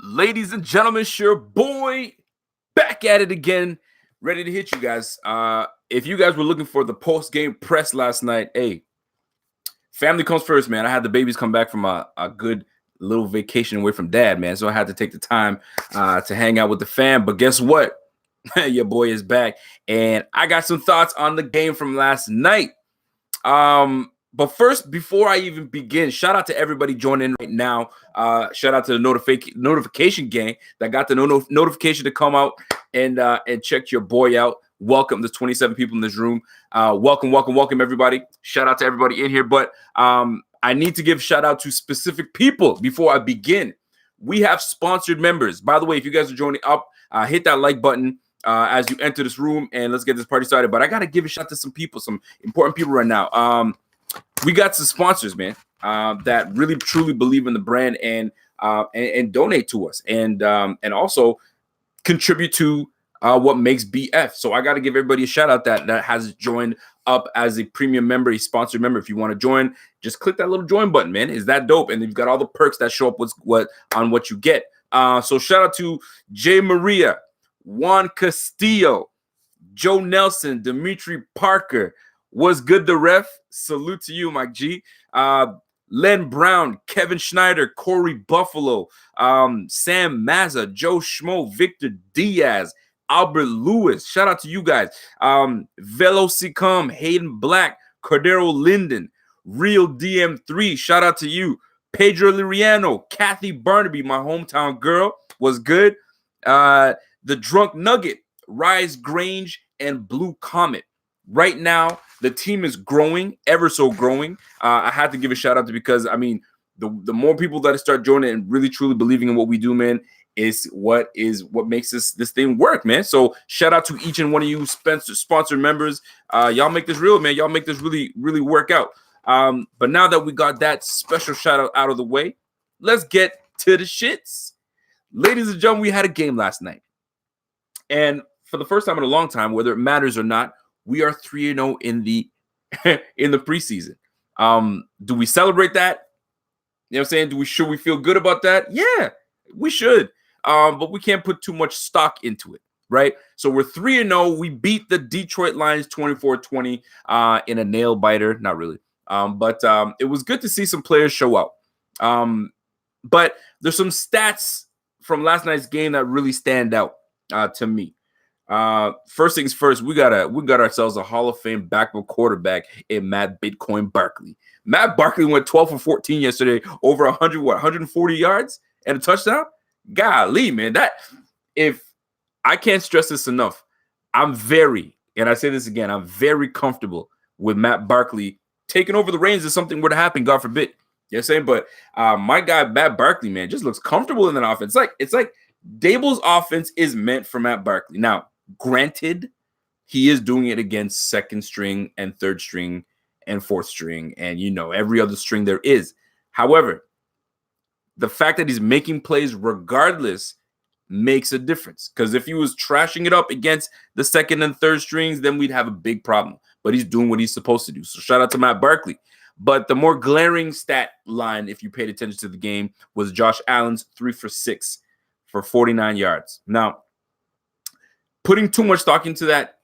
Ladies and gentlemen, sure boy, back at it again, ready to hit you guys. If you guys were looking for the post-game press last night, hey, family comes first, man. I had the babies come back from a good little vacation away from dad, man. So I had to take the time to hang out with the fam. But guess what? Your boy is back, and I got some thoughts on the game from last night. But first, before I even begin, shout out to everybody joining in right now. Shout out to the notification gang that got the notification to come out and check your boy out. Welcome. There's 27 people in this room. Welcome, everybody. Shout out to everybody in here. But I need to give shout out to specific people before I begin. We have sponsored members. By the way, if you guys are joining up, hit that like button as you enter this room, and let's get this party started. But I got to give a shout out to some people, some important people right now. We got some sponsors, man, that really truly believe in the brand and donate to us and also contribute to what makes BF. So I got to give everybody a shout out that has joined up as a premium member, a sponsored member. If you want to join, just click that little join button, man. Is that dope? And you've got all the perks that show up with what you get. So shout out to Jay Maria, Juan Castillo, Joe Nelson, Dimitri Parker. Was good, the ref? Salute to you, Mike G. Len Brown, Kevin Schneider, Corey Buffalo, Sam Mazza, Joe Schmo, Victor Diaz, Albert Lewis. Shout out to you guys. Velo Sicom, Hayden Black, Cordero Linden, Real DM3. Shout out to you. Pedro Liriano, Kathy Barnaby, my hometown girl. Was good. The Drunk Nugget, Rise Grange, and Blue Comet. Right now, the team is growing, ever so growing. I had to give a shout out to because, I mean, the more people that start joining and really truly believing in what we do, man, is what makes this thing work, man. So shout out to each and one of you sponsor members. Y'all make this real, man. Y'all make this really, really work out. But now that we got that special shout out of the way, let's get to the shits. Ladies and gentlemen, we had a game last night. And for the first time in a long time, whether it matters or not, we are 3-0 in the preseason. Do we celebrate that? You know what I'm saying? Should we feel good about that? Yeah, we should. But we can't put too much stock into it, right? So we're 3-0. We beat the Detroit Lions 24-20 in a nail biter. Not really. But it was good to see some players show up. But there's some stats from last night's game that really stand out to me. First things first, we got ourselves a Hall of Fame backup quarterback in Matt Bitcoin Barkley. Matt Barkley went 12 for 14 yesterday, over 140 yards and a touchdown. Golly, man, if I can't stress this enough, and I say this again, I'm very comfortable with Matt Barkley taking over the reins if something were to happen, God forbid. You know what I'm saying? But my guy, Matt Barkley, man, just looks comfortable in that offense. It's like Dable's offense is meant for Matt Barkley. Now, granted, he is doing it against second string and third string and fourth string and, every other string there is. However, the fact that he's making plays regardless makes a difference. Because if he was trashing it up against the second and third strings, then we'd have a big problem. But he's doing what he's supposed to do. So shout out to Matt Barkley. But the more glaring stat line, if you paid attention to the game, was Josh Allen's 3 for 6 for 49 yards. Now, putting too much stock into that,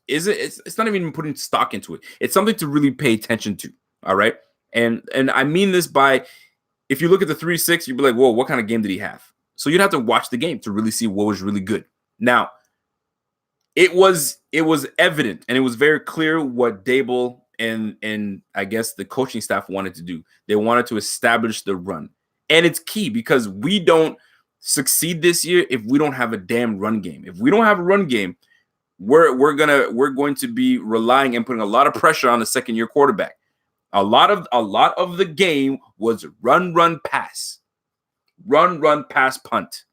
it's not even putting stock into it. It's something to really pay attention to. All right. And I mean this by, if you look at the 3-6, you'd be like, whoa, what kind of game did he have? So you'd have to watch the game to really see what was really good. Now, it was evident and it was very clear what Dable and I guess the coaching staff wanted to do. They wanted to establish the run. And it's key because we don't succeed this year if we don't have a damn run game. If we don't have a run game, we're going to be relying and putting a lot of pressure on the second-year quarterback. A lot of the game was run, pass. Run, pass, punt.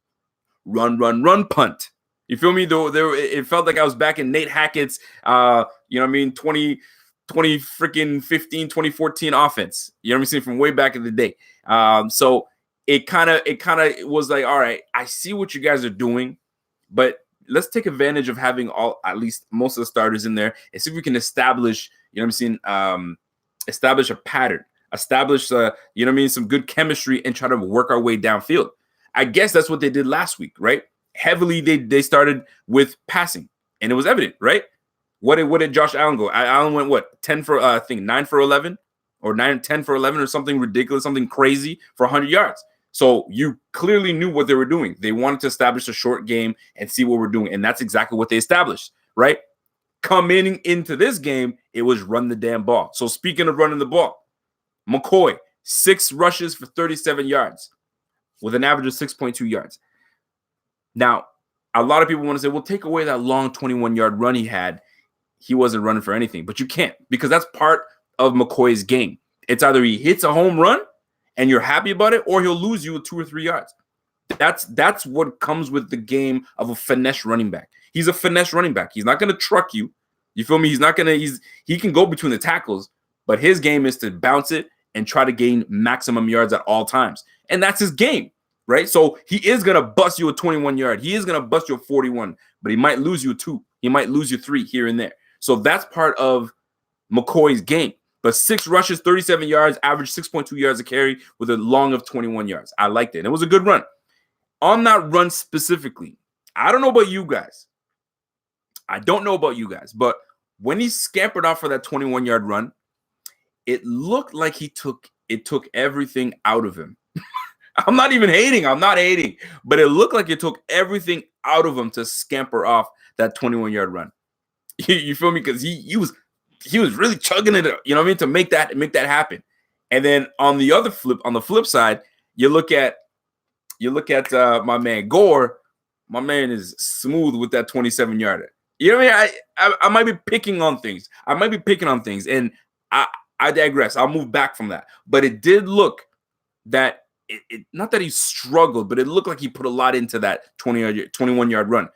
Run, punt. You feel me? Though it felt like I was back in Nate Hackett's 2015, 2014 offense. You know what I'm saying? From way back in the day. So it kind of was like, all right, I see what you guys are doing, but let's take advantage of having at least most of the starters in there and see if we can establish, establish a pattern, establish, you know what I mean, some good chemistry and try to work our way downfield. I guess that's what they did last week, right? Heavily, they started with passing, and it was evident, right? What did Josh Allen go? Allen went what, 10 for I think 9 for 11 or 10 for 11 or something ridiculous, something crazy for 100 yards. So you clearly knew what they were doing. They wanted to establish a short game and see what we're doing, and that's exactly what they established, right? Coming into this game, it was run the damn ball. So speaking of running the ball, McCoy, 6 rushes for 37 yards with an average of 6.2 yards. Now, a lot of people want to say, well, take away that long 21-yard run he had. He wasn't running for anything, but you can't, because that's part of McCoy's game. It's either he hits a home run and you're happy about it, or he'll lose you with 2 or 3 yards. That's what comes with the game of a finesse running back. He's a finesse running back. He's not going to truck you. You feel me? He can go between the tackles, but his game is to bounce it and try to gain maximum yards at all times. And that's his game, right? So he is going to bust you a 21-yard. He is going to bust you a 41, but he might lose you a 2. He might lose you 3 here and there. So that's part of McCoy's game. But 6 rushes, 37 yards, average 6.2 yards a carry with a long of 21 yards. I liked it. And it was a good run. On that run specifically, I don't know about you guys. But when he scampered off for that 21-yard run, it looked like it took everything out of him. I'm not hating, but it looked like it took everything out of him to scamper off that 21-yard run. You feel me? Because he was really chugging it, you know what I mean, to make that happen. And then on the flip side, you look at my man Gore. My man is smooth with that 27-yarder. You know what I mean? I might be picking on things. And I digress. I'll move back from that. But it did look that it not that he struggled, but it looked like he put a lot into that 21-yard run.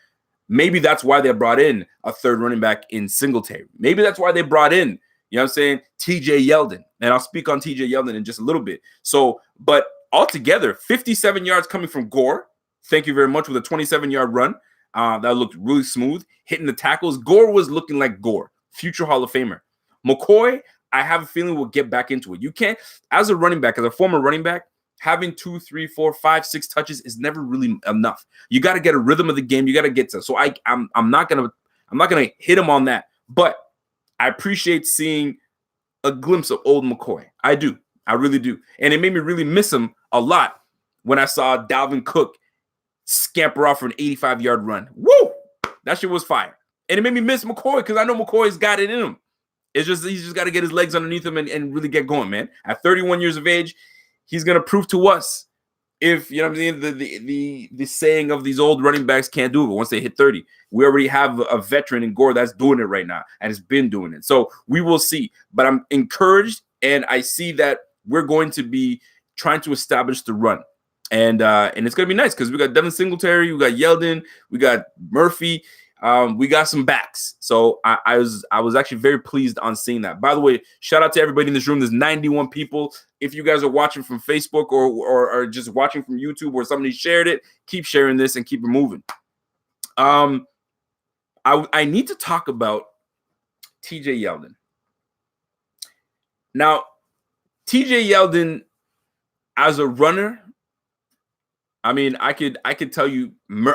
Maybe that's why they brought in a third running back in Singletary. Maybe that's why they brought in, you know what I'm saying, TJ Yeldon. And I'll speak on TJ Yeldon in just a little bit. So, but altogether, 57 yards coming from Gore. Thank you very much, with a 27-yard run. That looked really smooth. Hitting the tackles. Gore was looking like Gore, future Hall of Famer. McCoy, I have a feeling we'll get back into it. You can't, as a running back, as a former running back, having 2, 3, 4, 5, 6 touches is never really enough. You got to get a rhythm of the game. You got to get to. So I'm not gonna hit him on that. But I appreciate seeing a glimpse of old McCoy. I do. I really do. And it made me really miss him a lot when I saw Dalvin Cook scamper off for an 85-yard run. Woo! That shit was fire. And it made me miss McCoy, because I know McCoy's got it in him. He's just got to get his legs underneath him and really get going, man. At 31 years of age, he's going to prove to us if, you know what I'm saying, the saying of these old running backs can't do it once they hit 30. We already have a veteran in Gore that's doing it right now and has been doing it. So we will see. But I'm encouraged, and I see that we're going to be trying to establish the run. And it's going to be nice, because we got Devin Singletary, we got Yeldon, we got Murphy. We got some backs. So I was actually very pleased on seeing that. By the way, shout out to everybody in this room. There's 91 people. If you guys are watching from Facebook or just watching from YouTube, or somebody shared it, keep sharing this and keep it moving. I need to talk about TJ Yeldon. Now, TJ Yeldon as a runner, I mean, I could tell you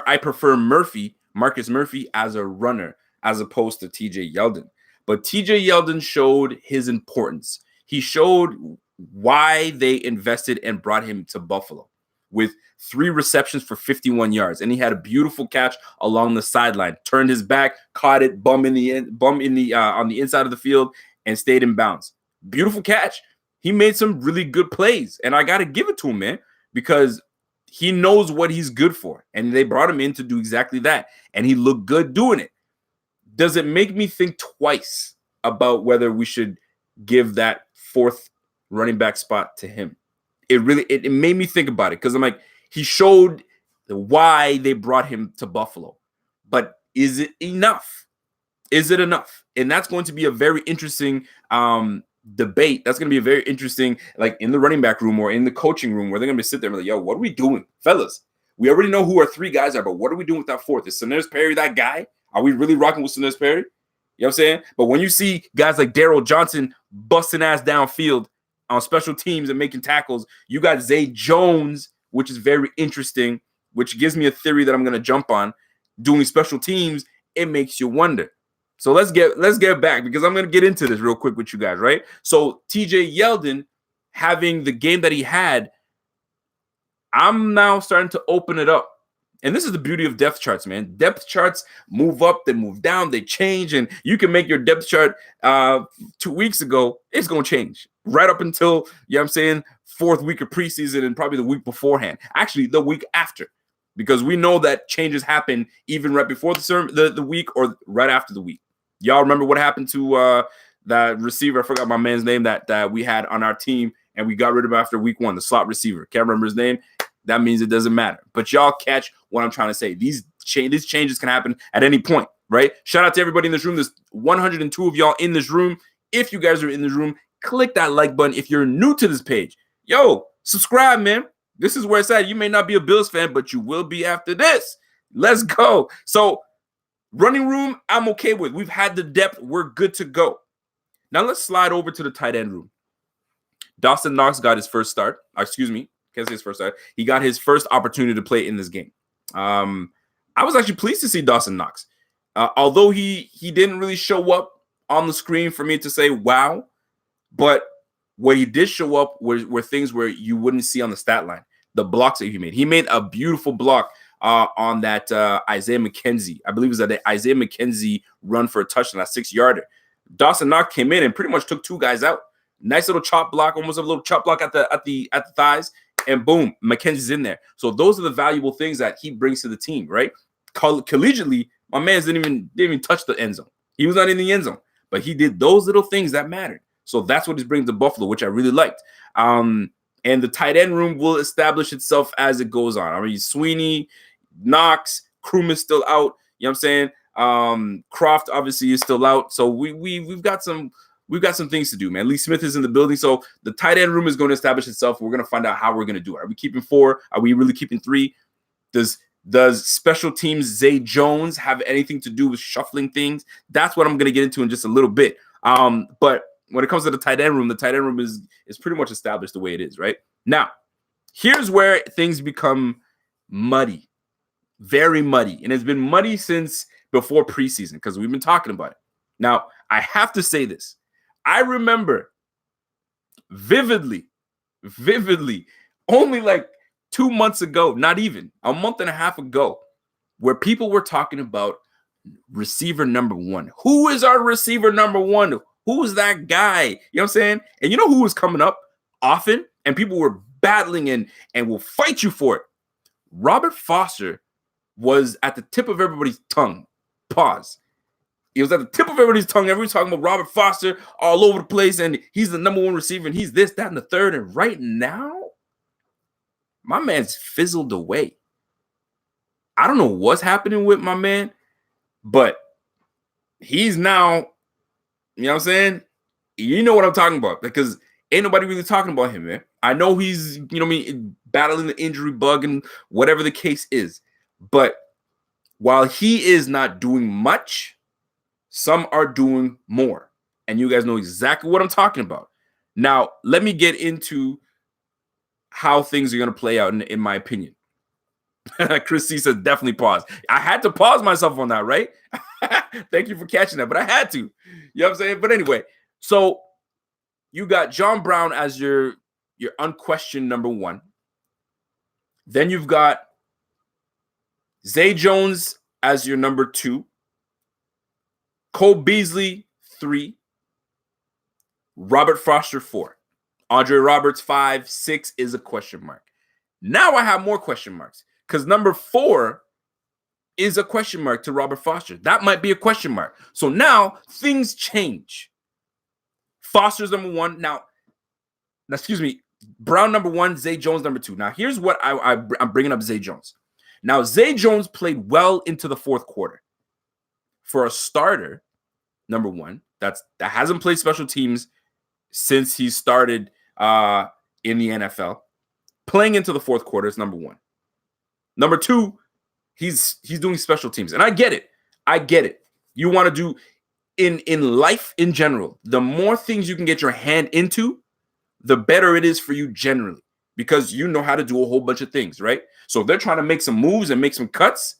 I prefer Marcus Murphy as a runner as opposed to TJ Yeldon. But TJ Yeldon showed his importance. He showed why they invested and brought him to Buffalo with 3 receptions for 51 yards. And he had a beautiful catch along the sideline, turned his back, caught it, on the inside of the field, and stayed in bounds. Beautiful catch. He made some really good plays. And I got to give it to him, man, because he knows what he's good for, and they brought him in to do exactly that, and he looked good doing it. Does it make me think twice about whether we should give that 4th running back spot to him? It made me think about it, because I'm like, he showed why they brought him to Buffalo, but is it enough? Is it enough? And that's going to be a very interesting debate. That's going to be a very interesting, like, in the running back room or in the coaching room, where they're going to be sitting there and be like, yo, what are we doing, fellas? We already know who our 3 guys are, but what are we doing with that 4th? Is Sanez Perry that guy? Are we really rocking with Sanez Perry? You know what I'm saying? But when you see guys like Darryl Johnson busting ass downfield, on special teams and making tackles. You got Zay Jones, which is very interesting, which gives me a theory that I'm going to jump on. Doing special teams, it makes you wonder. So let's get back, because I'm going to get into this real quick with you guys, right? So TJ Yeldon having the game that he had, I'm now starting to open it up. And this is the beauty of depth charts, man. Depth charts move up, they move down, they change, and you can make your depth chart 2 weeks ago. It's going to change right up until, you know what I'm saying, 4th week of preseason and probably the week beforehand. Actually, the week after, because we know that changes happen even right before the week or right after the week. Y'all remember what happened to that receiver? I forgot my man's name that we had on our team, and we got rid of him after week 1, the slot receiver. Can't remember his name. That means it doesn't matter. But y'all catch what I'm trying to say. These changes can happen at any point, right? Shout out to everybody in this room. There's 102 of y'all in this room. If you guys are in this room, click that like button. If you're new to this page, yo, subscribe, man. This is where it's at. You may not be a Bills fan, but you will be after this. Let's go. So running room, I'm okay with. We've had the depth. We're good to go. Now let's slide over to the tight end room. Dawson Knox got his first start. Can't say his first start. He got his first opportunity to play in this game. I was actually pleased to see Dawson Knox. Although he didn't really show up on the screen for me to say, wow. But what he did show up were things where you wouldn't see on the stat line. The blocks that he made. He made a beautiful block on that Isaiah McKenzie. I believe it was that Isaiah McKenzie run for a touchdown, a 6-yarder. Dawson Knox came in and pretty much took 2 guys out. Nice little chop block, almost a little chop block at the thighs. And boom, McKenzie's in there. So those are the valuable things that he brings to the team, right? Collegiately, my man didn't even touch the end zone. He was not in the end zone, but he did those little things that mattered. So that's what he's bringing to Buffalo, which I really liked. And the tight end room will establish itself as it goes on. I mean, Sweeney, Knox, Krum's still out. You know what I'm saying? Croft obviously is still out. So we've got some things to do, man. Lee Smith is in the building. So the tight end room is going to establish itself. We're going to find out how we're going to do it. Are we keeping 4? Are we really keeping 3? Does special teams Zay Jones have anything to do with shuffling things? That's what I'm going to get into in just a little bit. But when it comes to the tight end room is pretty much established the way it is, right? Now, here's where things become muddy, very muddy. And it's been muddy since before preseason because we've been talking about it. Now, I have to say this. I remember vividly, only like 2 months ago, not even a month and a half ago, where people were talking about receiver number 1. Who is our receiver number 1? Who is that guy? You know what I'm saying? And you know who was coming up often? And people were battling and will fight you for it. Robert Foster was at the tip of everybody's tongue. Pause. It was at the tip of everybody's tongue. Everybody's talking about Robert Foster all over the place, and he's the number 1 receiver, and he's this, that, and the third. And right now, my man's fizzled away. I don't know what's happening with my man, but he's now, you know what I'm saying? You know what I'm talking about, because ain't nobody really talking about him, man. I know he's, you know what I mean, battling the injury bug and whatever the case is. But while he is not doing much, some are doing more. And you guys know exactly what I'm talking about. Now, let me get into how things are going to play out in my opinion. Chris C says definitely pause. I had to pause myself on that, right? Thank you for catching that, but I had to. You know what I'm saying? But anyway, so you got John Brown as your unquestioned number 1. Then you've got Zay Jones as your number 2. Cole Beasley, 3. Robert Foster, 4. Andre Roberts, 5. 6 is a question mark. Now I have more question marks because number 4 is a question mark to Robert Foster. That might be a question mark. So now things change. Foster's number 1. Now, excuse me, Brown number 1, Zay Jones number 2. Now, here's what I'm bringing up Zay Jones. Now, Zay Jones played well into the 4th quarter. For a starter, number 1, that hasn't played special teams since he started in the NFL, playing into the 4th quarter is number 1. Number 2, he's doing special teams, and I get it. You want to do in life in general. The more things you can get your hand into, the better it is for you generally, because you know how to do a whole bunch of things, right? So if they're trying to make some moves and make some cuts,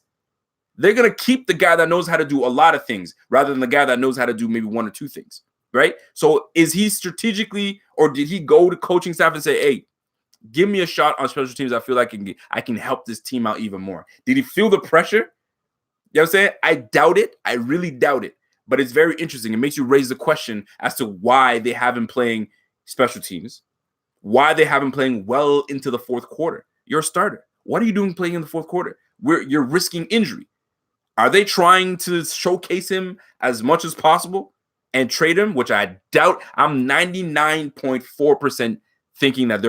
they're going to keep the guy that knows how to do a lot of things rather than the guy that knows how to do maybe one or two things, right? So is he strategically, or did he go to coaching staff and say, hey, give me a shot on special teams? I feel like I can help this team out even more. Did he feel the pressure? You know what I'm saying? I doubt it. I really doubt it. But it's very interesting. It makes you raise the question as to why they have him playing special teams, why they have him playing well into the fourth quarter. You're a starter. What are you doing playing in the fourth quarter? You're risking injury. Are they trying to showcase him as much as possible and trade him, which I doubt? I'm 99.4% thinking that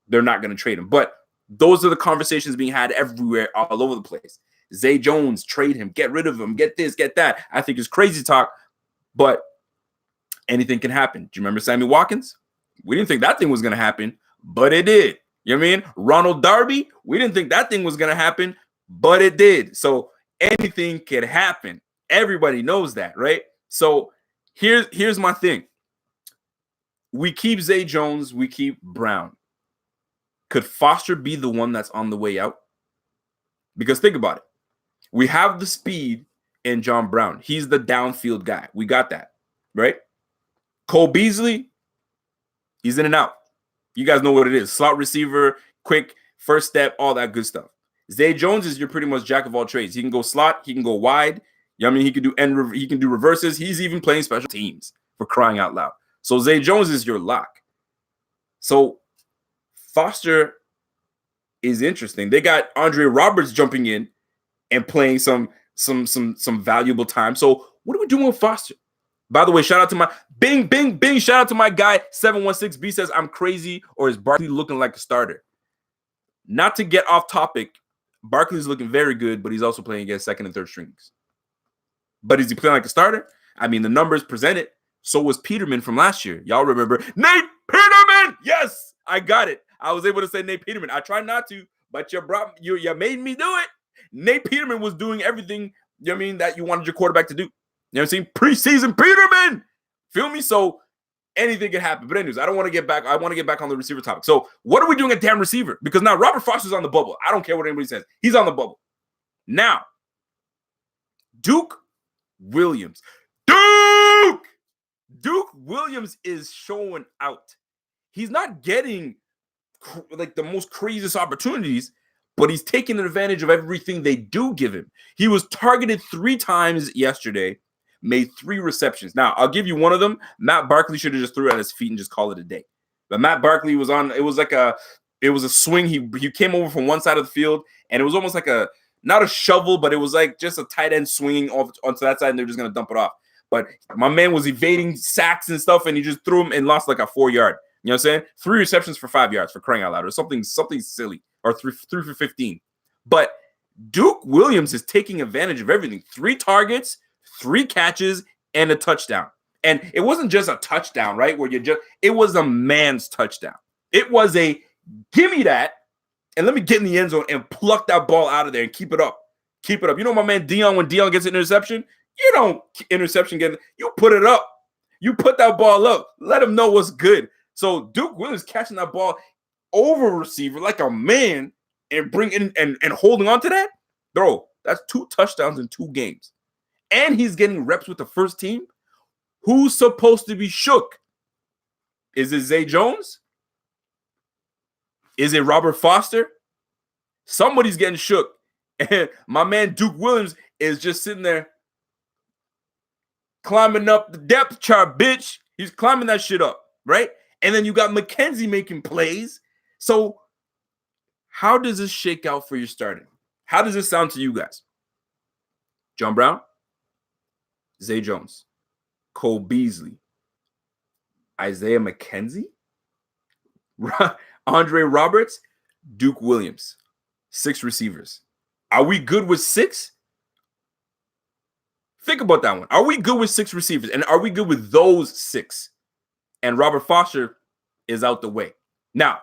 they're not going to trade him. But those are the conversations being had everywhere, all over the place. Zay Jones, trade him, get rid of him, get this, get that. I think it's crazy talk, but anything can happen. Do you remember Sammy Watkins? We didn't think that thing was going to happen, but it did. You know what I mean? Ronald Darby, we didn't think that thing was going to happen, but it did. So anything can happen. Everybody knows that, right? So here's my thing. We keep Zay Jones, we keep Brown. Could Foster be the one that's on the way out? Because think about it. We have the speed in John Brown. He's the downfield guy. We got that, right? Cole Beasley, he's in and out. You guys know what it is. Slot receiver, quick, first step, all that good stuff. Zay Jones is your pretty much jack of all trades. He can go slot. He can go wide. You know what I mean? He can do reverses. He's even playing special teams, for crying out loud. So Zay Jones is your lock. So Foster is interesting. They got Andre Roberts jumping in and playing some valuable time. So what are we doing with Foster? By the way, shout out to my bing, bing, bing. Shout out to my guy, 716B says, I'm crazy, or is Barkley looking like a starter? Not to get off topic, Barkley's looking very good, but he's also playing against second and third strings. But is he playing like a starter? I mean, the numbers presented. So was Peterman from last year. Y'all remember Nate Peterman? Yes, I got it. I was able to say Nate Peterman. I tried not to, but you made me do it. Nate Peterman was doing everything, you know what I mean, that you wanted your quarterback to do. You know what I'm saying? Preseason Peterman. Feel me? So anything can happen. But anyways, I want to get back on the receiver topic. So what are we doing at damn receiver? Because now Robert Foster's on the bubble. I don't care what anybody says. He's on the bubble. Now, Duke Williams. Duke Williams is showing out. He's not getting like the most craziest opportunities, but he's taking advantage of everything they do give him. He was targeted 3 times yesterday, made 3 receptions. Now, I'll give you one of them. Matt Barkley should have just threw it at his feet and just called it a day. But Matt Barkley was on, it was a swing. He came over from one side of the field, and it was almost like not a shovel, but it was like just a tight end swinging onto that side, and they're just going to dump it off. But my man was evading sacks and stuff, and he just threw him and lost like a 4-yard. You know what I'm saying? 3 receptions for 5 yards, for crying out loud, or something silly, or 3 for 15. But Duke Williams is taking advantage of everything. 3 targets, 3 catches, and a touchdown. And it wasn't just a touchdown, right? It was a man's touchdown. It was a give me that, and let me get in the end zone and pluck that ball out of there and keep it up. Keep it up. You know my man Dion, when Dion gets an interception, you don't you put it up. You put that ball up. Let him know what's good. So Duke Williams catching that ball over receiver like a man and bringing and holding on to that, bro, that's 2 touchdowns in 2 games. And he's getting reps with the first team. Who's supposed to be shook? Is it Zay Jones? Is it Robert Foster? Somebody's getting shook. And my man Duke Williams is just sitting there climbing up the depth chart, bitch. He's climbing that shit up, right? And then you got McKenzie making plays. So how does this shake out for your starting? How does this sound to you guys? John Brown, Zay Jones, Cole Beasley, Isaiah McKenzie, Andre Roberts, Duke Williams, 6 receivers. Are we good with 6? Think about that one. Are we good with 6 receivers? And are we good with those 6? And Robert Foster is out the way. Now,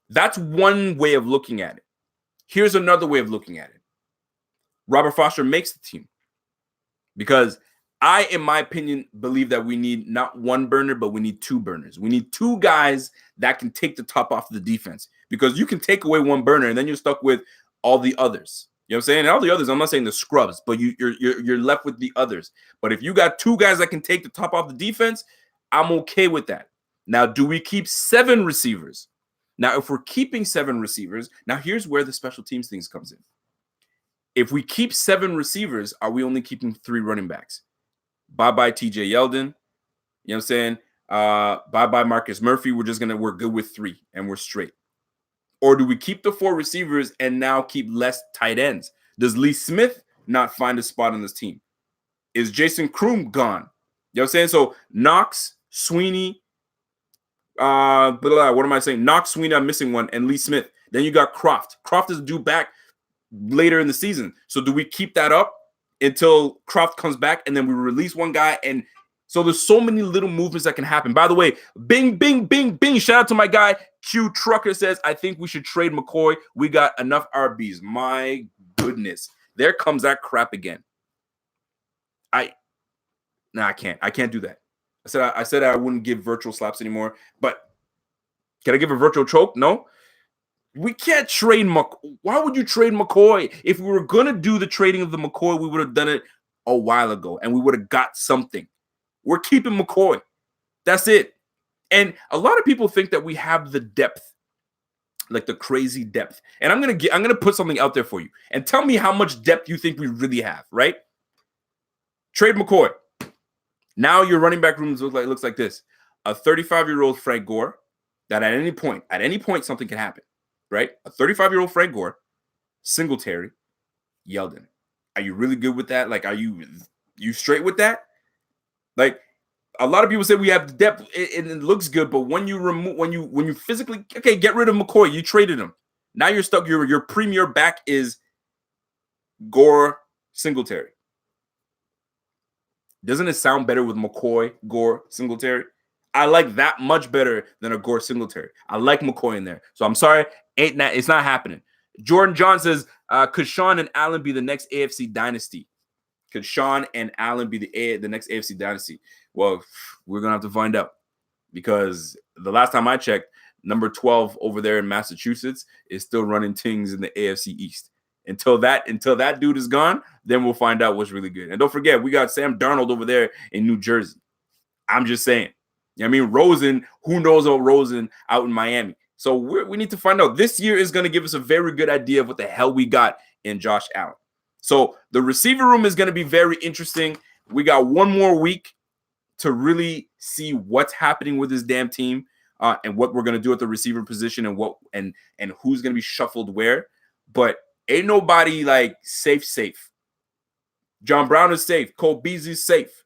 that's one way of looking at it. Here's another way of looking at it. Robert Foster makes the team because I, in my opinion, believe that we need not one burner, but we need two burners. We need two guys that can take the top off the defense, because you can take away one burner and then you're stuck with all the others. You know what I'm saying? And all the others, I'm not saying the scrubs, but you're left with the others. But if you got two guys that can take the top off the defense, I'm okay with that. Now, do we keep 7 receivers? Now, if we're keeping 7 receivers, now here's where the special teams things comes in. If we keep 7 receivers, are we only keeping 3 running backs? Bye-bye TJ Yeldon. You know what I'm saying? Bye-bye Marcus Murphy. We're good with 3 and we're straight. Or do we keep the 4 receivers and now keep less tight ends? Does Lee Smith not find a spot on this team? Is Jason Kroom gone? You know what I'm saying? So Knox, Sweeney, what am I saying? Knox, Sweeney, I'm missing one, and Lee Smith. Then you got Croft. Croft is due back later in the season. So do we keep that up until Croft comes back and then we release one guy? And so there's so many little movements that can happen. By the way, bing, bing, bing, bing. Shout out to my guy, Q Trucker says, I think we should trade McCoy. We got enough RBs. My goodness. There comes that crap again. I can't do that. I said I wouldn't give virtual slaps anymore, but can I give a virtual choke? No. We can't trade McCoy. Why would you trade McCoy? If we were going to do the trading of the McCoy, we would have done it a while ago, and we would have got something. We're keeping McCoy. That's it. And a lot of people think that we have the depth, like the crazy depth. And I'm gonna put something out there for you, and tell me how much depth you think we really have. Right? Trade McCoy. Now your running back room looks like this: a 35-year-old Frank Gore that at any point something can happen. Right? A 35-year-old Frank Gore, Singletary, Yeldon. Are you really good with that? Like, are you straight with that? Like, a lot of people say we have the depth, and it looks good, but when you physically, okay, get rid of McCoy, you traded him. Now you're stuck. Your premier back is Gore, Singletary. Doesn't it sound better with McCoy, Gore, Singletary? I like that much better than a Gore Singletary. I like McCoy in there. So I'm sorry, it's not happening. Jordan John says, could Sean and Allen be the next AFC dynasty? Could Sean and Allen be the next AFC dynasty? Well, we're going to have to find out, because the last time I checked, number 12 over there in Massachusetts is still running things in the AFC East. Until that dude is gone, then we'll find out what's really good. And don't forget, we got Sam Darnold over there in New Jersey. I'm just saying. You know what I mean? Rosen, who knows about Rosen out in Miami? So we need to find out. This year is going to give us a very good idea of what the hell we got in Josh Allen. So the receiver room is going to be very interesting. We got one more week to really see what's happening with this damn team, and what we're going to do at the receiver position, and who's going to be shuffled where. But ain't nobody like safe. John Brown is safe. Cole Beasley's safe.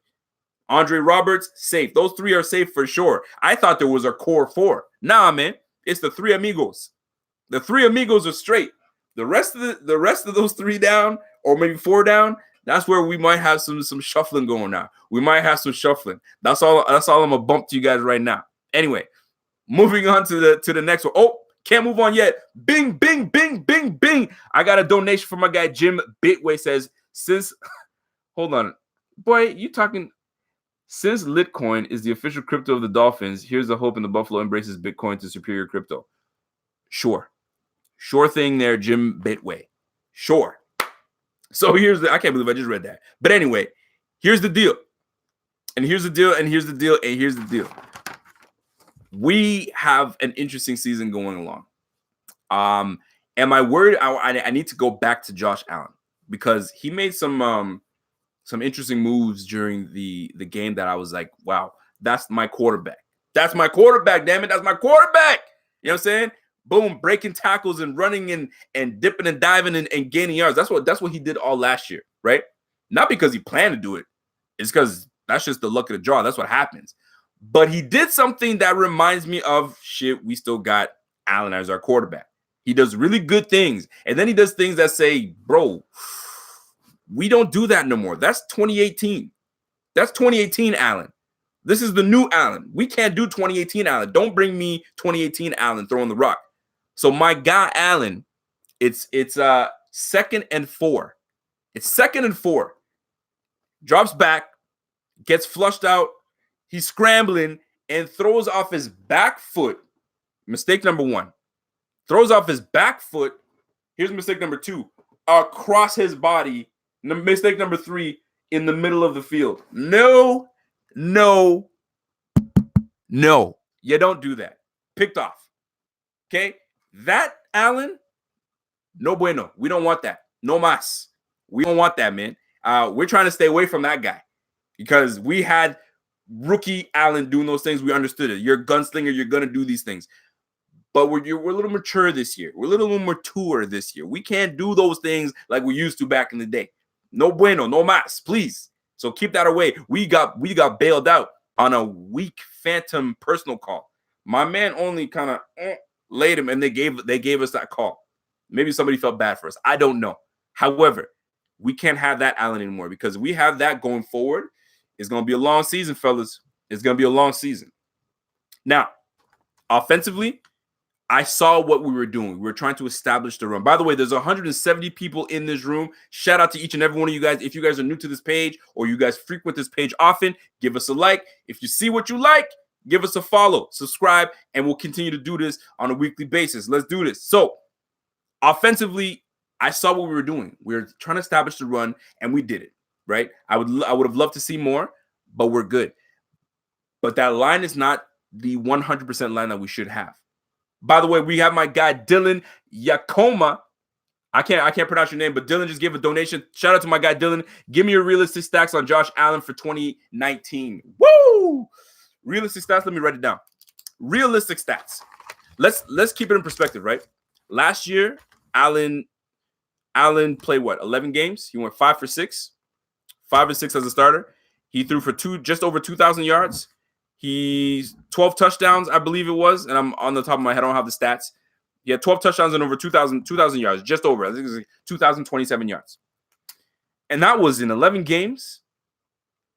Andre Roberts, safe. Those 3 are safe for sure. I thought there was a core 4. Nah, man. It's the 3 amigos. The 3 amigos are straight. The rest of those 3 down, or maybe 4 down, that's where we might have some shuffling going now. We might have some shuffling. That's all I'm gonna bump to you guys right now. Anyway, moving on to the next one. Oh, can't move on yet. Bing, bing, bing, bing, bing. I got a donation from my guy Jim Bitway. Says, hold on, boy, you talking. Since Litcoin is the official crypto of the Dolphins, here's the hope, and the Buffalo embraces Bitcoin to superior crypto. Sure thing there, Jim Bitway. Sure. So I can't believe I just read that. But anyway, here's the deal. And here's the deal, and here's the deal, and here's the deal. We have an interesting season going along. Am I worried? I need to go back to Josh Allen, because he made some interesting moves during the game that I was like, wow, that's my quarterback. That's my quarterback, damn it. That's my quarterback. You know what I'm saying? Boom, breaking tackles and running and dipping and diving and gaining yards. That's what he did all last year, right? Not because he planned to do it. It's because that's just the luck of the draw. That's what happens. But he did something that reminds me of, shit, we still got Allen as our quarterback. He does really good things. And then he does things that say, bro, we don't do that no more. That's 2018. That's 2018 Allen. This is the new Allen. We can't do 2018 Allen. Don't bring me 2018 Allen throwing the rock. So my guy Allen, it's 2nd and 4. It's 2nd and 4. Drops back, gets flushed out. He's scrambling and throws off his back foot. Mistake number 1. Throws off his back foot. Here's mistake number 2. Across his body. Mistake number 3, in the middle of the field. No. You don't do that. Picked off. Okay? That, Allen, no bueno. We don't want that. No mas. We don't want that, man. We're trying to stay away from that guy because we had rookie Allen doing those things. We understood it. You're a gunslinger. You're going to do these things. But we're a little mature this year. We're a little mature this year. We can't do those things like we used to back in the day. No bueno, no mas, please. So keep that away. We got bailed out on a weak phantom personal call. My man only kind of laid him, and they gave us that call. Maybe somebody felt bad for us. I don't know. However, we can't have that Allen anymore because we have that going forward. It's going to be a long season, fellas. It's going to be a long season. Now, offensively, I saw what we were doing. We were trying to establish the run. By the way, there's 170 people in this room. Shout out to each and every one of you guys. If you guys are new to this page or you guys frequent this page often, give us a like. If you see what you like, give us a follow, subscribe, and we'll continue to do this on a weekly basis. Let's do this. So, offensively, I saw what we were doing. We were trying to establish the run, and we did it, right? I would have loved to see more, but we're good. But that line is not the 100% line that we should have. By the way, we have my guy Dylan Yakoma. I can't pronounce your name, but Dylan just gave a donation. Shout out to my guy Dylan. Give me your realistic stats on Josh Allen for 2019. Woo! Realistic stats. Let me write it down. Realistic stats. Let's keep it in perspective, right? Last year, Allen played what? 11 games. He went 5 for 6. 5 for 6 as a starter. He threw for just over 2,000 yards. He's 12 touchdowns, I believe it was. And I'm on the top of my head. I don't have the stats. He had 12 touchdowns and over 2,000 yards, just over. I think it was like 2,027 yards. And that was in 11 games.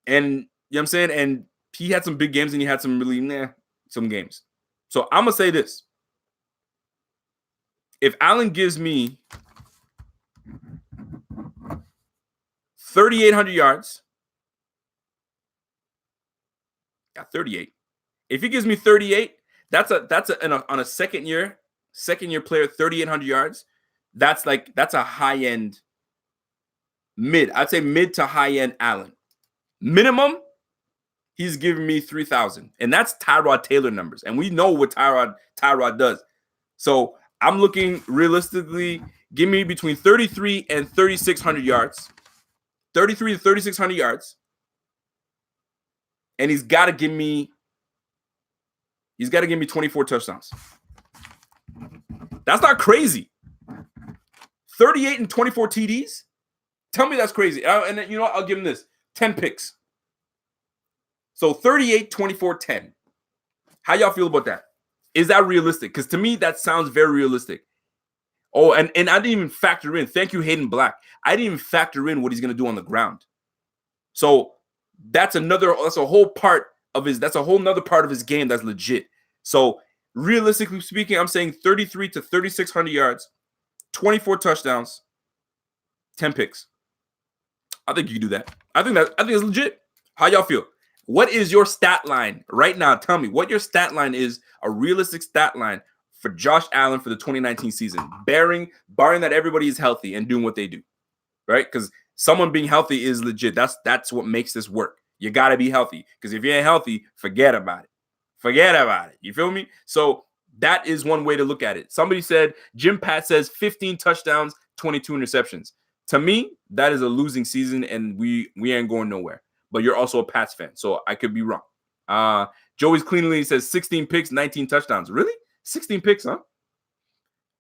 And you know what I'm saying? And he had some big games and he had some really some games. So I'm going to say this. If Allen gives me 3,800 yards, got 38. If he gives me 38, that's on a second year player, 3,800 yards. That's a high end mid. I'd say mid to high end Allen. Minimum, he's giving me 3,000, and that's Tyrod Taylor numbers, and we know what Tyrod does. So I'm looking realistically. Give me between 33 and 3,600 yards. 33 to 3,600 yards. And he's got to give me 24 touchdowns. That's not crazy. 38 and 24 TDs? Tell me that's crazy. And then, you know what? I'll give him this. 10 picks. So 38, 24, 10. How y'all feel about that? Is that realistic? Because to me, that sounds very realistic. Oh, and I didn't even factor in. Thank you, Hayden Black. I didn't even factor in what he's going to do on the ground. So that's a whole nother part of his game that's legit. So realistically speaking, I'm saying 33 to 3,600 yards, 24 touchdowns, 10 picks. I think you can do that. I think it's legit. How y'all feel? What is your stat line right now? Tell me what your stat line is, a realistic stat line for Josh Allen for the 2019 season, barring that everybody is healthy and doing what they do, right? Because someone being healthy is legit. That's what makes this work. You got to be healthy, because if you ain't healthy, forget about it. Forget about it. You feel me? So that is one way to look at it. Somebody said, Jim Pat says 15 touchdowns, 22 interceptions. To me, that is a losing season, and we ain't going nowhere. But you're also a Pats fan, so I could be wrong. Joey's Cleanly says 16 picks, 19 touchdowns. Really? 16 picks, huh?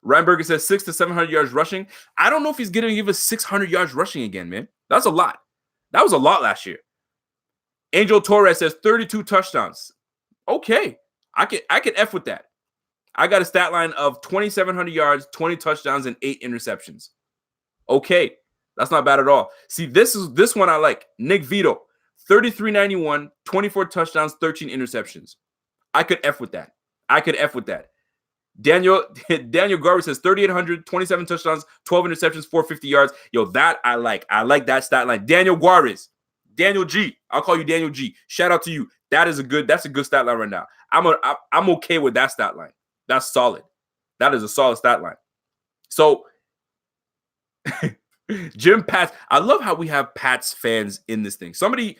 Ryan Berger says 600 to 700 yards rushing. I don't know if he's going to give us 600 yards rushing again, man. That's a lot. That was a lot last year. Angel Torres says 32 touchdowns. Okay. I can F with that. I got a stat line of 2,700 yards, 20 touchdowns, and 8 interceptions. Okay. That's not bad at all. See, this one I like. Nick Vito, 33.91, 24 touchdowns, 13 interceptions. I could F with that. Daniel Garvey says 3,800, 27 touchdowns, 12 interceptions, 450 yards. Yo, that I like. I like that stat line. Daniel Juarez, Daniel G. I'll call you Daniel G. Shout out to you. That's a good stat line right now. I'm okay with that stat line. That's solid. That is a solid stat line. So Jim Pats, I love how we have Pats fans in this thing. Somebody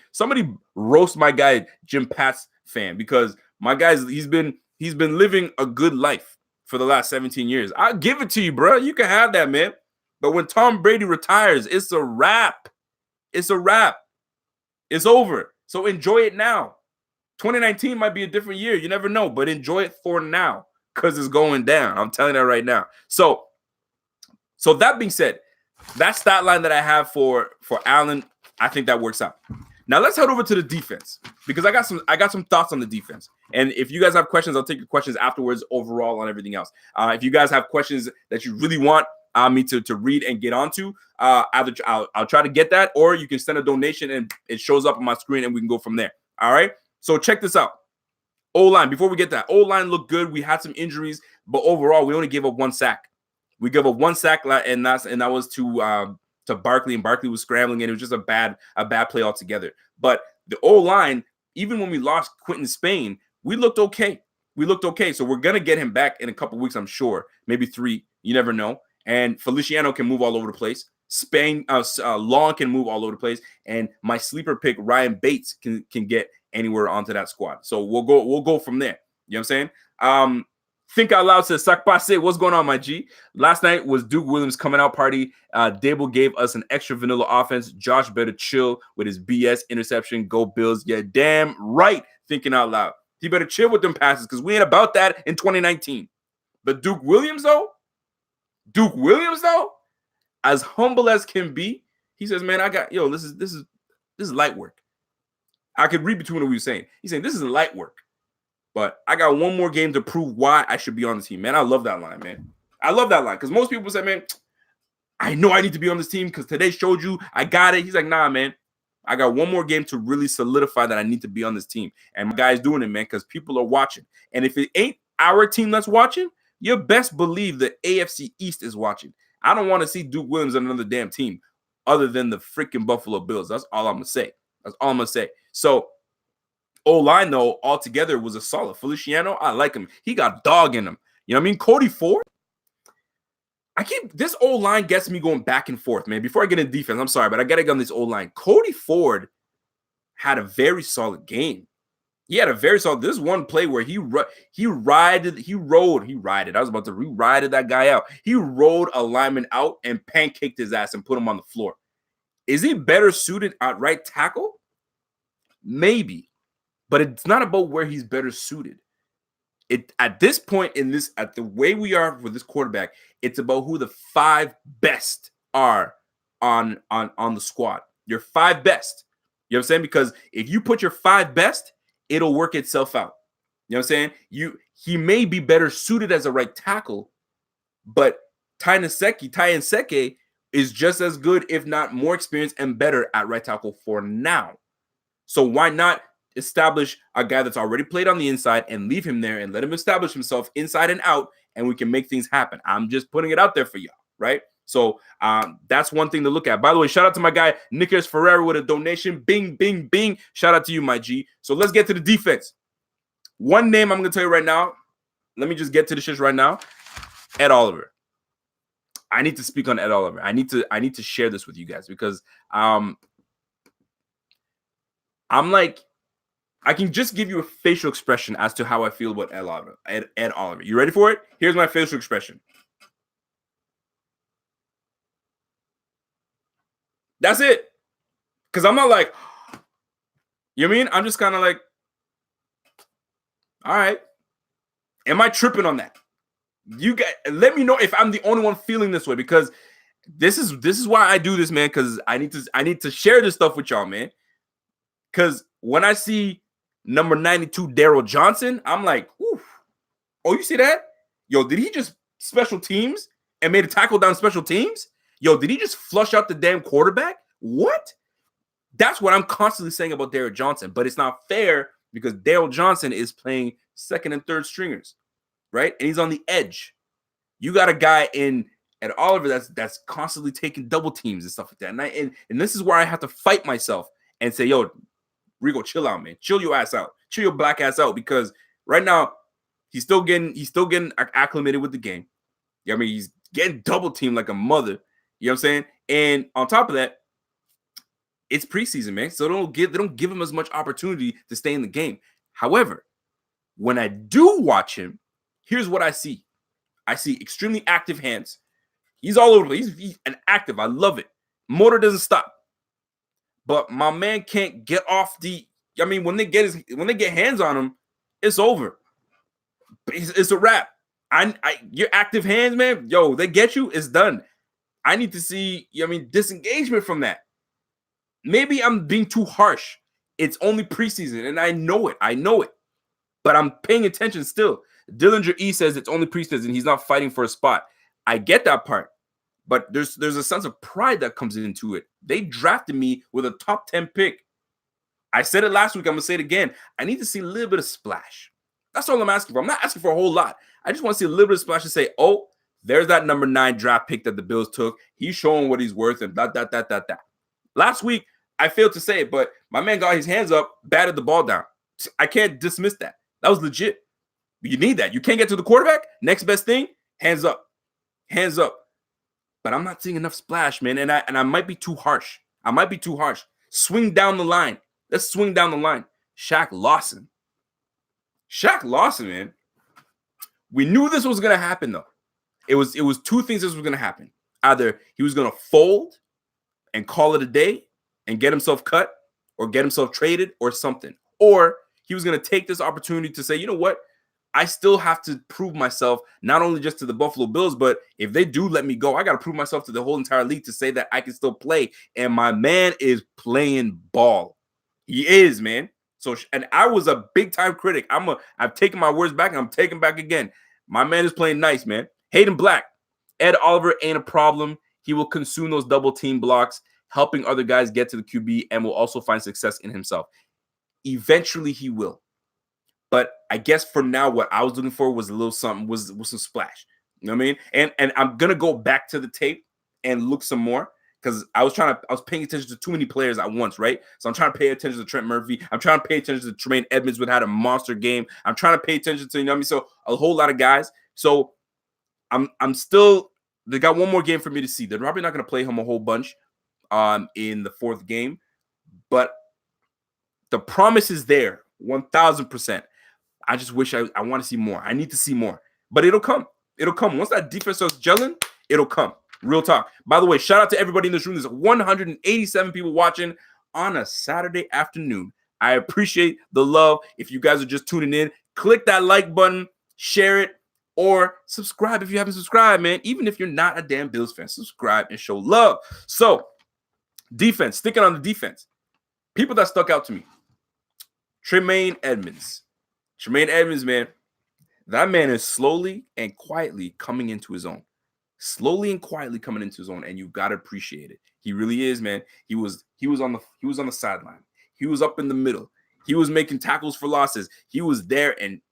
roast my guy Jim Pats fan, because my guy's he's been living a good life for the last 17 years. I'll give it to you, bro. You can have that, man. But when Tom Brady retires, it's a wrap. It's a wrap. It's over. So enjoy it now. 2019 might be a different year. You never know, but enjoy it for now, because it's going down. I'm telling you that right now. So that being said, that stat line that I have for Allen, I think that works out. Now let's head over to the defense, because I got some thoughts on the defense. And if you guys have questions, I'll take your questions afterwards overall on everything else. If you guys have questions that you really want me to read and get onto, either I'll try to get that, or you can send a donation and it shows up on my screen and we can go from there. All right. So check this out. O-line, before we get that, O-line looked good. We had some injuries, but overall we only gave up 1 sack. We gave up 1 sack, and that was to Barkley, and Barkley was scrambling, and it was just a bad play altogether. But the O-line, even when we lost Quentin Spain, we looked okay. So we're gonna get him back in a couple weeks, I'm sure, maybe 3. You never know. And Feliciano can move all over the place. Spain, Long can move all over the place, and my sleeper pick Ryan Bates can get anywhere onto that squad. So we'll go from there. You know what I'm saying? Think Out Loud says, Sac Passe, what's going on, my G? Last night was Duke Williams' coming out party. Dable gave us an extra vanilla offense. Josh better chill with his BS interception. Go Bills. Yeah, damn right. Thinking Out Loud. He better chill with them passes, because we ain't about that in 2019. But Duke Williams, though, as humble as can be, he says, man, this is light work. I could read between what we were saying. He's saying this is light work. But I got one more game to prove why I should be on the team, man. I love that line, man. I love that line, because most people say, man, I know I need to be on this team because today showed you I got it. He's like, nah, man. I got one more game to really solidify that I need to be on this team. And my guy's doing it, man, because people are watching. And if it ain't our team that's watching, you best believe the AFC East is watching. I don't want to see Duke Williams on another damn team other than the freaking Buffalo Bills. That's all I'm going to say. So, O-line, though, altogether was a solid. Feliciano, I like him. He got dog in him. You know what I mean? Cody Ford. This O-line gets me going back and forth, man. Before I get into defense, I'm sorry, but I got to get on this O-line. Cody Ford had a very solid game. This one play where he rode that guy out. He rode a lineman out and pancaked his ass and put him on the floor. Is he better suited at right tackle? Maybe. But it's not about where he's better suited. At this point at the way we are with this quarterback, it's about who the 5 best are on the squad. Your 5 best. You know what I'm saying? Because if you put your 5 best, it'll work itself out. You know what I'm saying? He may be better suited as a right tackle, but Ty Nseke is just as good, if not more experienced and better at right tackle for now. So why not establish a guy that's already played on the inside and leave him there and let him establish himself inside and out, and we can make things happen. I'm just putting it out there for y'all, right? So that's one thing to look at. By the way, shout out to my guy Nicholas Ferreira with a donation. Bing, bing, bing. Shout out to you, my G. So let's get to the defense. One name I'm going to tell you right now. Let me just get to the shit right now. Ed Oliver. I need to speak on Ed Oliver. I need to share this with you guys, because I'm like, I can just give you a facial expression as to how I feel about Ed Oliver. You ready for it? Here's my facial expression. That's it. Because I'm not like, you know what I mean? I'm just kind of like, all right. Am I tripping on that? You guys, let me know if I'm the only one feeling this way, because this is why I do this, man, because I need to share this stuff with y'all, man. Because when I see number 92, Daryl Johnson, I'm like, oof. Oh, you see that? Yo, did he just special teams and made a tackle down special teams? Yo, did he just flush out the damn quarterback? What? That's what I'm constantly saying about Daryl Johnson. But it's not fair, because Daryl Johnson is playing second and third stringers, right? And he's on the edge. You got a guy at Oliver that's constantly taking double teams and stuff like that. And this is where I have to fight myself and say, yo, Rico, chill out, man. Chill your ass out. Chill your black ass out, because right now he's still getting acclimated with the game. I mean, he's getting double teamed like a mother. You know what I'm saying? And on top of that, it's preseason, man. So they don't give him as much opportunity to stay in the game. However, when I do watch him, here's what I see. I see extremely active hands. He's all over the place. He's an active. I love it. Motor doesn't stop. But my man can't get off the. I mean, when they get hands on him, it's over. It's a wrap. Your active hands, man. Yo, they get you. It's done. I need to see. Disengagement from that. Maybe I'm being too harsh. It's only preseason, and I know it. But I'm paying attention still. Dillinger E says it's only preseason. He's not fighting for a spot. I get that part. But there's a sense of pride that comes into it. They drafted me with a top 10 pick. I said it last week. I'm going to say it again. I need to see a little bit of splash. That's all I'm asking for. I'm not asking for a whole lot. I just want to see a little bit of splash to say, oh, there's that number 9 draft pick that the Bills took. He's showing what he's worth and that. Last week, I failed to say it, but my man got his hands up, batted the ball down. I can't dismiss that. That was legit. You need that. You can't get to the quarterback. Next best thing, hands up. Hands up. But I'm not seeing enough splash, man. And I might be too harsh. Swing down the line. Let's swing down the line. Shaq Lawson, man. We knew this was going to happen, though. It was two things that was going to happen. Either he was going to fold and call it a day and get himself cut or get himself traded or something. Or he was going to take this opportunity to say, you know what? I still have to prove myself, not only just to the Buffalo Bills, but if they do let me go, I got to prove myself to the whole entire league to say that I can still play. And my man is playing ball. He is, man. So, and I was a big-time critic. I've taken my words back, and I'm taking back again. My man is playing nice, man. Hayden Black. Ed Oliver ain't a problem. He will consume those double-team blocks, helping other guys get to the QB, and will also find success in himself. Eventually, he will. But I guess for now, what I was looking for was a little something, was some splash. You know what I mean? And I'm gonna go back to the tape and look some more, because I was paying attention to too many players at once, right? So I'm trying to pay attention to Trent Murphy. I'm trying to pay attention to Tremayne Edmonds, who had a monster game. I'm trying to pay attention to, you know what I mean? So a whole lot of guys. So I'm still, they got one more game for me to see. They're probably not gonna play him a whole bunch in the 4th game, but the promise is there, 1,000%. I just wish I want to see more. I need to see more. But it'll come. It'll come. Once that defense starts gelling, it'll come. Real talk. By the way, shout out to everybody in this room. There's 187 people watching on a Saturday afternoon. I appreciate the love. If you guys are just tuning in, click that like button, share it, or subscribe if you haven't subscribed, man. Even if you're not a damn Bills fan, subscribe and show love. So, defense. Sticking on the defense. People that stuck out to me. Tremayne Edmonds. Tremayne Edmonds, man, that man is slowly and quietly coming into his own. And you gotta appreciate it. He really is, man. He was on the sideline. He was up in the middle. He was making tackles for losses. He was there and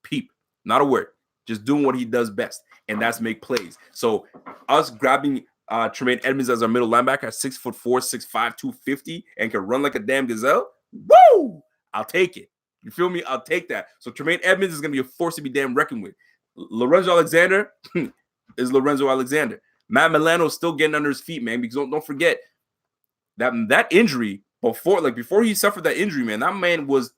peep, not a word, just doing what he does best, and that's make plays. So us grabbing Tremayne Edmonds as our middle linebacker at 6'4", 6'5", 250, and can run like a damn gazelle. Woo! I'll take it. You feel me? I'll take that. So Tremayne Edmonds is going to be a force to be damn reckoned with. Lorenzo Alexander is Lorenzo Alexander. Matt Milano is still getting under his feet, man, because don't forget that injury before he suffered that injury, man, that man was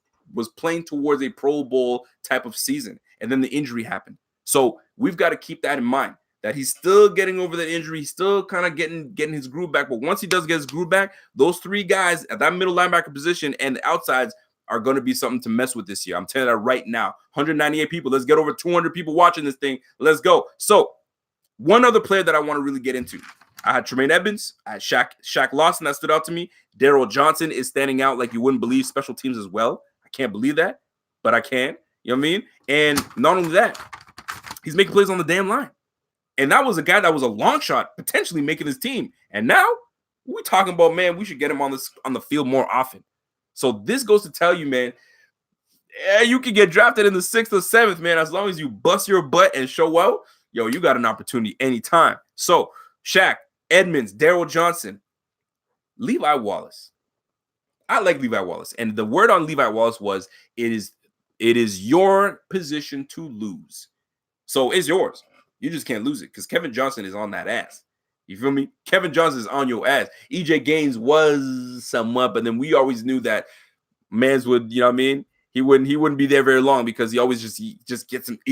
playing towards a Pro Bowl type of season, and then the injury happened. So we've got to keep that in mind, that he's still getting over that injury. He's still kind of getting his groove back. But once he does get his groove back, those 3 guys at that middle linebacker position and the outsides are going to be something to mess with this year. I'm telling you that right now. 198 people. Let's get over 200 people watching this thing. Let's go. So one other player that I want to really get into. I had Tremayne Edmonds. I had Shaq Lawson that stood out to me. Daryl Johnson is standing out like you wouldn't believe. Special teams as well. I can't believe that, but I can. You know what I mean? And not only that, he's making plays on the damn line. And that was a guy that was a long shot, potentially making his team. And now we're talking about, man, we should get him on the field more often. So this goes to tell you, man, you can get drafted in the 6th or 7th, man, as long as you bust your butt and show out. Yo, you got an opportunity anytime. So Shaq, Edmonds, Daryl Johnson, Levi Wallace. I like Levi Wallace. And the word on Levi Wallace was, it is your position to lose. So it's yours. You just can't lose it because Kevin Johnson is on that ass. You feel me? Kevin Johnson is on your ass. EJ Gaines was somewhat, but then we always knew that Mans would, you know what I mean? He wouldn't be there very long because he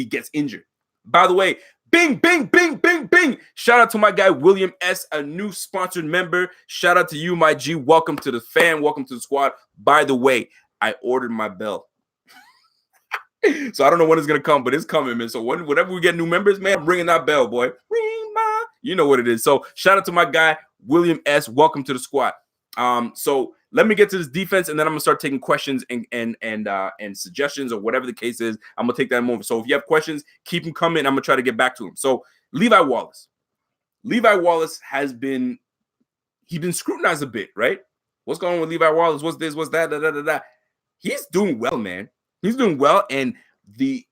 gets injured. By the way, bing, bing, bing, bing, bing. Shout out to my guy, William S., a new sponsored member. Shout out to you, my G. Welcome to the fam. Welcome to the squad. By the way, I ordered my bell. So I don't know when it's going to come, but it's coming, man. So whenever we get new members, man, I'm ringing that bell, boy. Ring my, you know what it is. So shout out to my guy, William S. Welcome to the squad. So let me get to this defense, and then I'm gonna start taking questions and suggestions or whatever the case is. I'm gonna take that in a moment. So if you have questions, keep them coming. I'm gonna try to get back to them. So Levi Wallace has been scrutinized a bit, right? What's going on with Levi Wallace? What's this? What's that? He's doing well, man. He's doing well, and the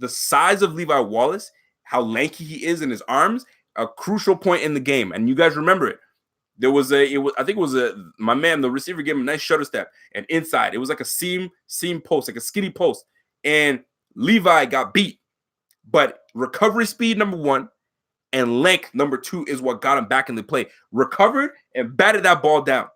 size of Levi Wallace, how lanky he is in his arms, a crucial point in the game. And you guys remember it. My man, the receiver gave him a nice shutter step, and inside it was like a seam post, like a skinny post, and Levi got beat. But recovery speed, number one, and length, number two, is what got him back in the play. Recovered and batted that ball down.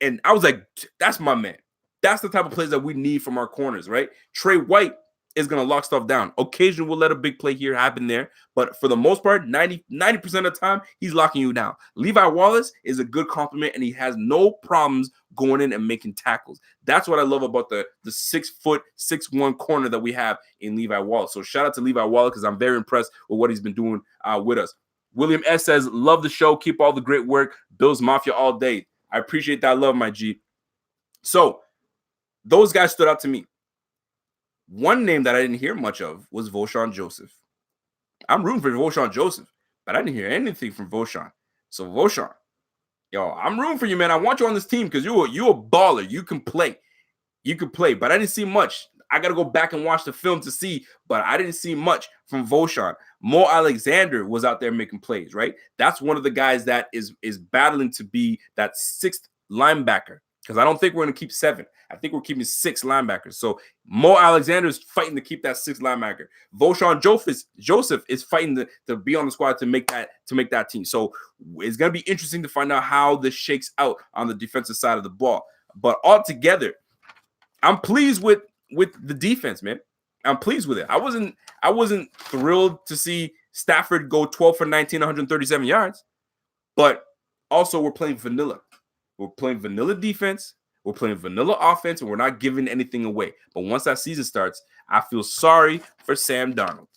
And I was like, that's my man. That's the type of plays that we need from our corners, right? Trey White is going to lock stuff down. Occasionally, we'll let a big play here happen there. But for the most part, 90% of the time, he's locking you down. Levi Wallace is a good compliment, and he has no problems going in and making tackles. That's what I love about the 6'1" corner that we have in Levi Wallace. So shout out to Levi Wallace because I'm very impressed with what he's been doing with us. William S. says, love the show. Keep all the great work. Bills Mafia all day. I appreciate that love, my G. So those guys stood out to me. One name that I didn't hear much of was Voshon Joseph. I'm rooting for Voshon Joseph, but I didn't hear anything from Voshon. So Voshon, yo, I'm rooting for you, man. I want you on this team because you're a baller. You can play. But I didn't see much. I got to go back and watch the film to see, but I didn't see much from Voshon. Mo Alexander was out there making plays, right? That's one of the guys that is battling to be that sixth linebacker because I don't think we're going to keep 7. I think we're keeping 6 linebackers. So Mo Alexander is fighting to keep that 6th linebacker. Voshon Joseph is fighting to be on the squad to make that team. So it's going to be interesting to find out how this shakes out on the defensive side of the ball. But altogether, I'm pleased with the defense, man. I'm pleased with it. I wasn't thrilled to see Stafford go 12 for 19, 137 yards. But also we're playing vanilla. We're playing vanilla defense. We're playing vanilla offense, and we're not giving anything away. But once that season starts, I feel sorry for Sam Darnold.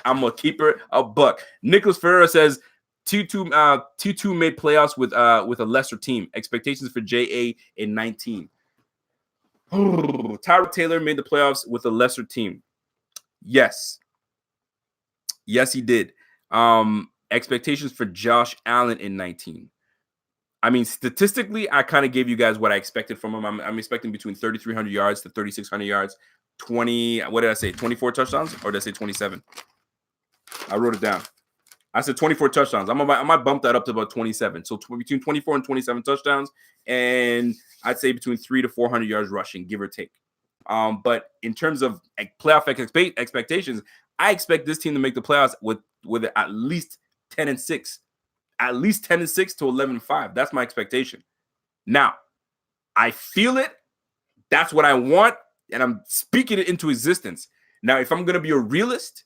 I'm going to keep her a buck. Nicholas Ferreira says, T2 made playoffs with a lesser team. Expectations for JA in 19. Tyrod Taylor made the playoffs with a lesser team. Yes, he did. Expectations for Josh Allen in 19. I mean, statistically, I kind of gave you guys what I expected from him. I'm expecting between 3,300 yards to 3,600 yards. 24 touchdowns? Or did I say 27? I wrote it down. I said 24 touchdowns. I might bump that up to about 27. So between 24 and 27 touchdowns. And I'd say between 300 to 400 yards rushing, give or take. But in terms of playoff expectations, I expect this team to make the playoffs with at least 10-6. At least 10-6 to 11-5. That's my expectation. Now, I feel it. That's what I want, and I'm speaking it into existence. Now, if I'm going to be a realist,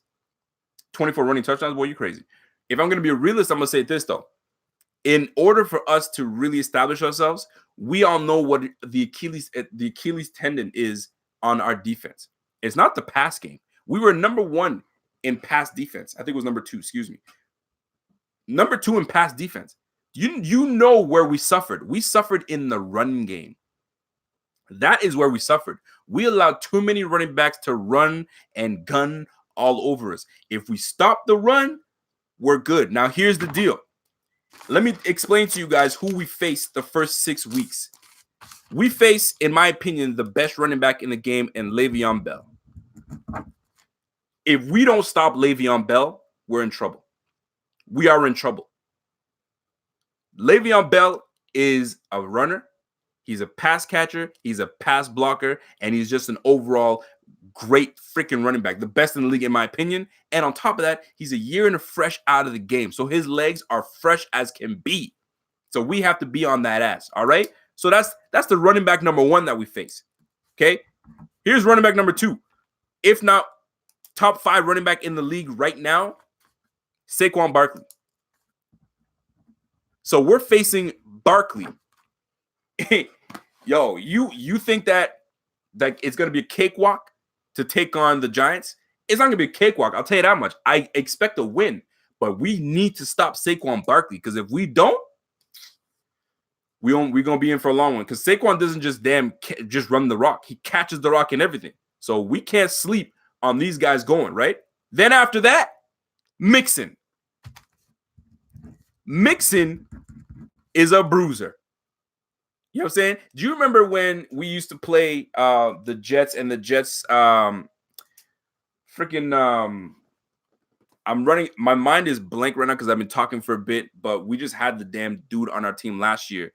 24 running touchdowns, boy, you crazy. If I'm going to be a realist, I'm going to say this, though. In order for us to really establish ourselves, we all know what the Achilles tendon is on our defense. It's not the pass game. We were number 1 in pass defense. I think it was number 2, excuse me. Number 2 in pass defense. You know where we suffered. We suffered in the run game. That is where we suffered. We allowed too many running backs to run and gun all over us. If we stop the run, we're good. Now, here's the deal. Let me explain to you guys who we faced the first 6 weeks. We face, in my opinion, the best running back in the game in Le'Veon Bell. If we don't stop Le'Veon Bell, we're in trouble. We are in trouble. Le'Veon Bell is a runner. He's a pass catcher. He's a pass blocker. And he's just an overall great freaking running back. The best in the league, in my opinion. And on top of that, he's a year and a fresh out of the game. So his legs are fresh as can be. So we have to be on that ass. All right. So that's the running back number 1 that we face. Okay. Here's running back number 2. If not top 5 running back in the league right now, Saquon Barkley. So we're facing Barkley. Yo, you think that it's going to be a cakewalk to take on the Giants? It's not going to be a cakewalk. I'll tell you that much. I expect a win, but we need to stop Saquon Barkley, because if we don't, we're going to be in for a long one, because Saquon doesn't just run the rock. He catches the rock and everything. So we can't sleep on these guys going, right? Then after that, Mixon. Mixon is a bruiser. You know what I'm saying? Do you remember when we used to play the Jets and the Jets I'm running, my mind is blank right now because I've been talking for a bit, but we just had the damn dude on our team last year.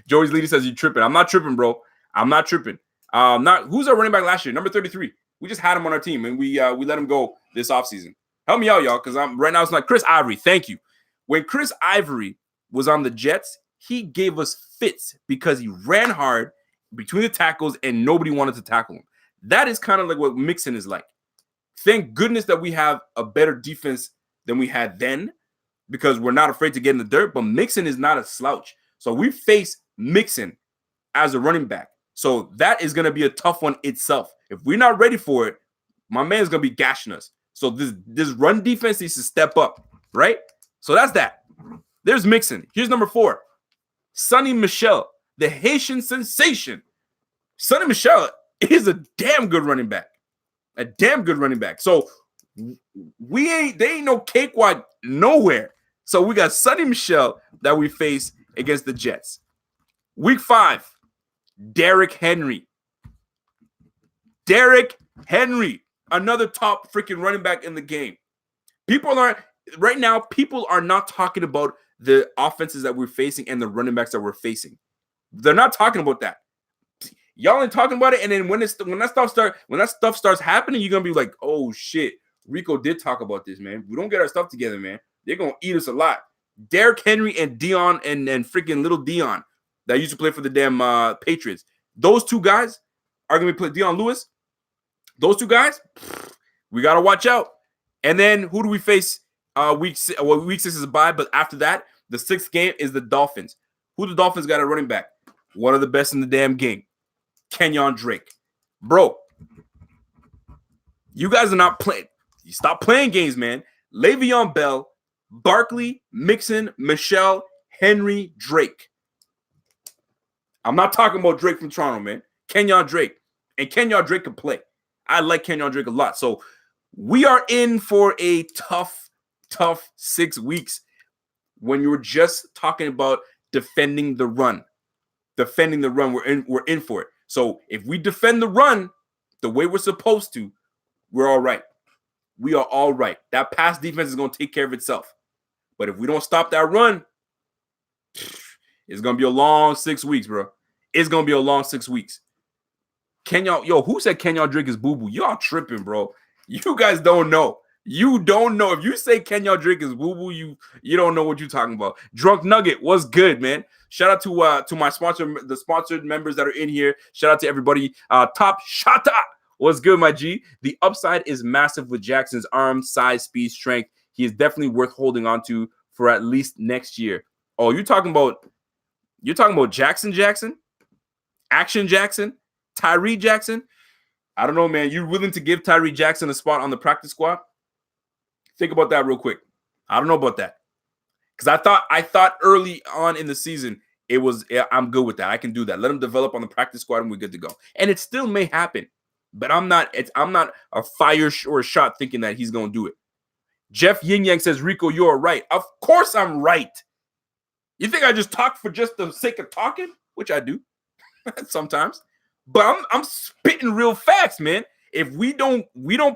Joey's leader says you tripping. I'm not tripping, bro. I'm not tripping. Who's our running back last year? Number 33. We just had him on our team, and we let him go this offseason. Help me out, y'all, because I'm right now. It's like Chris Ivory. Thank you. When Chris Ivory was on the Jets, he gave us fits because he ran hard between the tackles and nobody wanted to tackle him. That is kind of like what Mixon is like. Thank goodness that we have a better defense than we had then, because we're not afraid to get in the dirt, but Mixon is not a slouch. So we face Mixon as a running back. So that is going to be a tough one itself. If we're not ready for it, my man's going to be gashing us. So this run defense needs to step up, right? So that's that. There's Mixon. Here's number 4. Sonny Michel, the Haitian sensation. Sonny Michel is a damn good running back. A damn good running back. So they ain't no cakewalk nowhere. So we got Sonny Michel that we face against the Jets. Week 5, Derrick Henry. Derrick Henry, another top freaking running back in the game. People are not talking about the offenses that we're facing and the running backs that we're facing. They're not talking about that. Y'all ain't talking about it, and then when that stuff starts happening, you're gonna be like, oh shit, Rico did talk about this, man. We don't get our stuff together, man. They're gonna eat us a lot. Derrick Henry and Dion and freaking little Dion that used to play for the damn Patriots. Those two guys are gonna be playing. Dion Lewis. Those two guys, we gotta watch out. And then who do we face? Week 6 is a bye, but after that, the 6th game is the Dolphins. Who the Dolphins got a running back? One of the best in the damn game. Kenyon Drake. Bro, you guys are not playing. You stop playing games, man. Le'Veon Bell, Barkley, Mixon, Michel, Henry, Drake. I'm not talking about Drake from Toronto, man. Kenyon Drake. And Kenyon Drake can play. I like Kenyon Drake a lot. So we are in for a tough 6 weeks when you're just talking about defending the run. Defending the run, we're in for it. So if we defend the run the way we're supposed to, we're all right. We are all right. That pass defense is going to take care of itself. But if we don't stop that run, it's going to be a long 6 weeks, bro. It's going to be a long 6 weeks. Who said Kenyon Drake is boo-boo? Y'all tripping, bro. You guys don't know. You don't know. If you say Kenyon Drake is boo-boo, you don't know what you're talking about. Drunk Nugget, what's good, man? Shout out to my sponsor, the sponsored members that are in here. Shout out to everybody. Top Shata, what's good, my G? The upside is massive with Jackson's arm, size, speed, strength. He is definitely worth holding on to for at least next year. Oh, you're talking about Jackson? Action Jackson? Tyree Jackson? I don't know, man. You willing to give Tyree Jackson a spot on the practice squad? Think about that real quick. I don't know about that. Because I thought early on in the season, I'm good with that. I can do that. Let him develop on the practice squad and we're good to go. And it still may happen. But I'm not a fire or a shot thinking that he's going to do it. Jeff Yin Yang says, Rico, you're right. Of course I'm right. You think I just talk for just the sake of talking? Which I do sometimes. But I'm spitting real facts, man. If we don't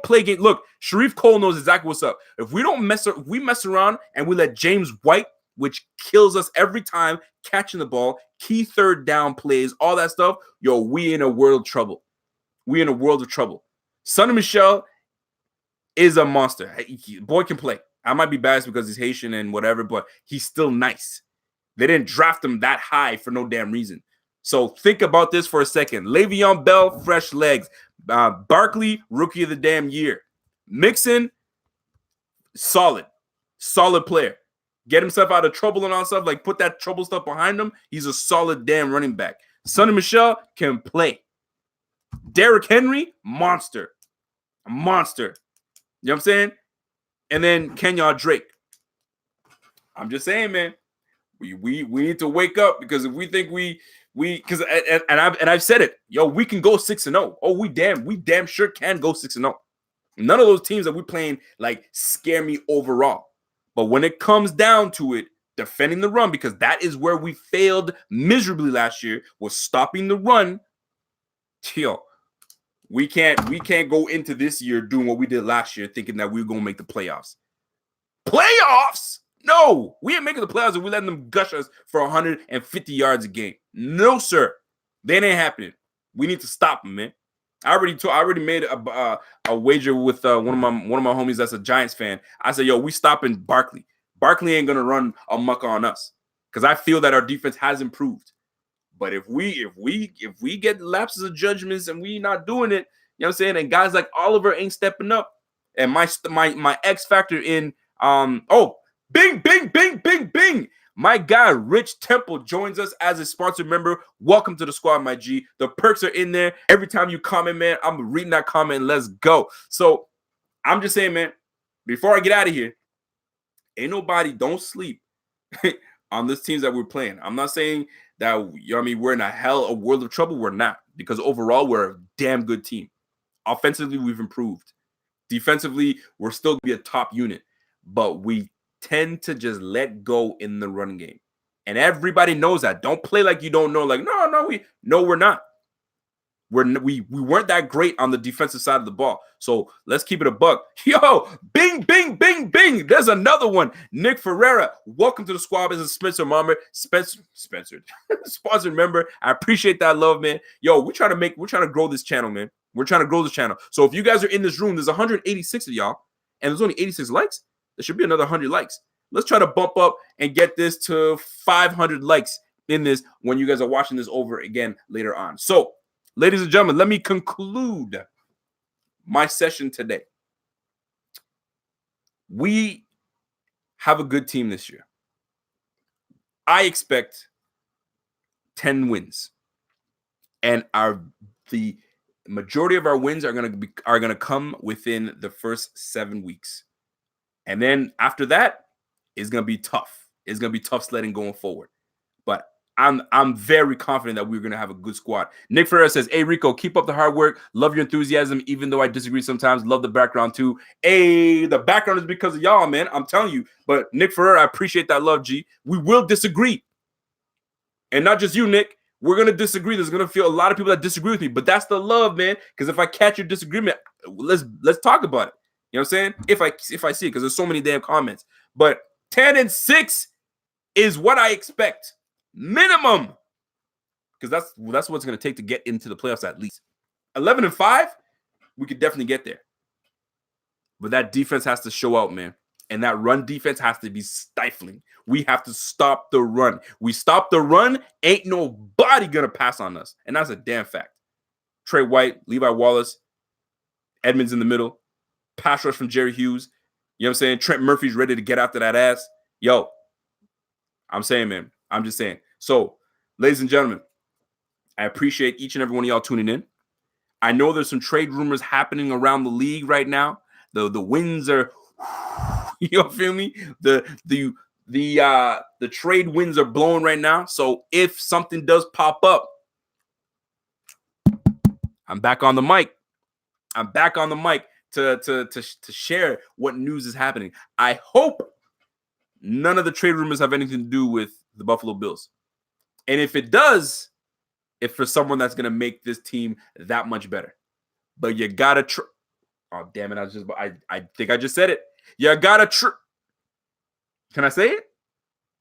play game, look, Sharif Cole knows exactly what's up. If we mess around and we let James White which kills us every time, catching the ball, key third down plays, all that stuff, yo, we in a world of trouble. We in a world of trouble. Sonny Michel is a monster. Boy can play. I might be biased because he's Haitian and whatever, but he's still nice. They didn't draft him that high for no damn reason. So think about this for a second. Le'Veon Bell, fresh legs. Barkley, rookie of the damn year. Mixon, solid player. Get himself out of trouble and all stuff. Like, put that trouble stuff behind him. He's a solid damn running back. Sonny Michel can play. Derrick Henry, monster. A monster. You know what I'm saying? And then Kenyon Drake. I'm just saying, man. We need to wake up, because if we think because I've said it, yo, we can go 6-0. Oh, we damn sure can go 6-0. None of those teams that we're playing like scare me overall. But when it comes down to it, defending the run, because that is where we failed miserably last year, was stopping the run. Yo, we can't go into this year doing what we did last year, thinking that we were gonna make the playoffs. Playoffs? No, we ain't making the playoffs if we letting them gush us for 150 yards a game. No, sir. That ain't happening. We need to stop them, man. I already made a wager with one of my homies that's a Giants fan. I said, yo, we stopping Barkley. Barkley ain't gonna run amok on us, because I feel that our defense has improved. But if we get lapses of judgments and we not doing it, you know what I'm saying? And guys like Oliver ain't stepping up. And my X factor in bing, bing, bing, bing, bing. My guy, Rich Temple, joins us as a sponsored member. Welcome to the squad, my G. The perks are in there. Every time you comment, man, I'm reading that comment. Let's go. So I'm just saying, man, before I get out of here, ain't nobody, don't sleep on this teams that we're playing. I'm not saying that, you know what I mean, we're in a world of trouble. We're not, because overall, we're a damn good team. Offensively, we've improved. Defensively, we're still going to be a top unit. But we tend to just let go in the run game. And everybody knows that. Don't play like you don't know. Like, we're not. We weren't that great on the defensive side of the ball. So let's keep it a buck. Yo, bing, bing, bing, bing. There's another one. Nick Ferreira, welcome to the squad as a Spencer sponsored member. I appreciate that love, man. Yo, we're trying to grow this channel, man. We're trying to grow this channel. So if you guys are in this room, there's 186 of y'all, and there's only 86 likes. There should be another 100 likes. Let's try to bump up and get this to 500 likes in this when you guys are watching this over again later on. So, ladies and gentlemen, let me conclude my session today. We have a good team this year. I expect 10 wins. And the majority of our wins are going to come within the first 7 weeks. And then after that, it's going to be tough. It's going to be tough sledding going forward. But I'm very confident that we're going to have a good squad. Nick Ferreira says, hey, Rico, keep up the hard work. Love your enthusiasm, even though I disagree sometimes. Love the background, too. Hey, the background is because of y'all, man. I'm telling you. But Nick Ferreira, I appreciate that love, G. We will disagree. And not just you, Nick. We're going to disagree. There's going to feel a lot of people that disagree with me. But that's the love, man. Because if I catch your disagreement, let's talk about it. You know what I'm saying? If I see it, because there's so many damn comments. But 10-6 is what I expect. Minimum. Because that's what it's going to take to get into the playoffs at least. 11-5, we could definitely get there. But that defense has to show out, man. And that run defense has to be stifling. We have to stop the run. We stop the run, ain't nobody going to pass on us. And that's a damn fact. Trey White, Levi Wallace, Edmonds in the middle. Pass rush from Jerry Hughes. You know what I'm saying? Trent Murphy's ready to get after that ass. Yo, I'm saying, man. I'm just saying. So, ladies and gentlemen, I appreciate each and every one of y'all tuning in. I know there's some trade rumors happening around the league right now. The winds are, you feel me? The trade winds are blowing right now. So if something does pop up, I'm back on the mic. To share what news is happening. I hope none of the trade rumors have anything to do with the Buffalo Bills. And if it does, it's for someone that's going to make this team that much better. But you got to oh, damn it. I think I just said it. You got to Can I say it?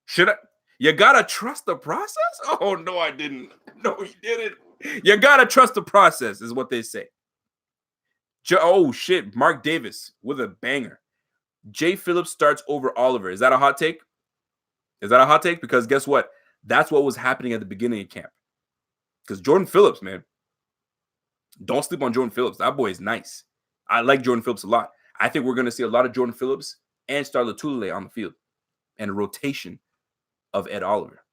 Should I? You gotta trust the process? Oh no, I didn't. No, you didn't. You gotta trust the process, is what they say. Oh shit, Mark Davis with a banger. Jay Phillips starts over Oliver. Is that a hot take? Is that a hot take? Because guess what? That's what was happening at the beginning of camp. Because Jordan Phillips, man, don't sleep on Jordan Phillips. That boy is nice. I like Jordan Phillips a lot. I think we're going to see a lot of Jordan Phillips and Star Lotulelei on the field, and a rotation of Ed Oliver.